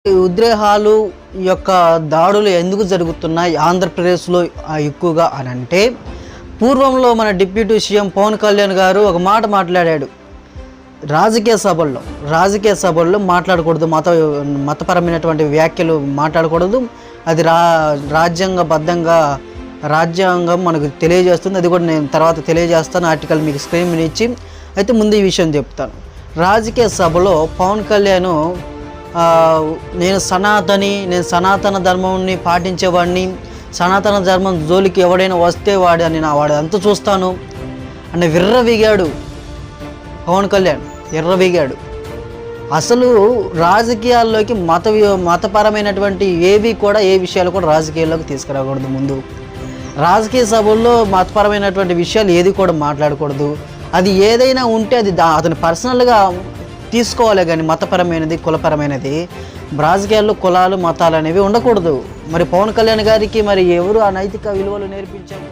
ఈ ఉద్రేకాలు యొక్క దాడులు ఎందుకు జరుగుతున్నాయి ఆంధ్రప్రదేశ్లో ఎక్కువగా అని అంటే, పూర్వంలో మన డిప్యూటీ సీఎం పవన్ కళ్యాణ్ గారు ఒక మాట మాట్లాడాడు. రాజకీయ సభల్లో మాట్లాడకూడదు, మతపరమైనటువంటి వ్యాఖ్యలు మాట్లాడకూడదు. అది రాజ్యాంగం మనకు తెలియజేస్తుంది. అది కూడా నేను తర్వాత తెలియజేస్తాను, ఆర్టికల్ మీకు స్క్రీన్ మీద ఇచ్చి. అయితే ముందు ఈ విషయం చెప్తాను. రాజకీయ సభలో పవన్ కళ్యాణ్ నేను సనాతన ధర్మాన్ని పాటించేవాడిని, సనాతన ధర్మం జోలికి ఎవడైనా వస్తే వాడు అంతా చూస్తాను అంటే విర్రవీగాడు. పవన్ కళ్యాణ్ విర్రవీగాడు. అసలు రాజకీయాల్లోకి మతపరమైనటువంటి ఏ విషయాలు కూడా రాజకీయాల్లోకి తీసుకురాకూడదు. ముందు రాజకీయ సభల్లో మతపరమైనటువంటి విషయాలు ఏది కూడా మాట్లాడకూడదు. అది ఏదైనా ఉంటే అది అతను పర్సనల్గా తీసుకోవాలి, కానీ మతపరమైనది, కులపరమైనది రాజకీయాల్లో కులాలు మతాలు అనేవి ఉండకూడదు. మరి పవన్ కళ్యాణ్ గారికి మరి ఎవరు ఆ నైతిక విలువలు నేర్పించారు?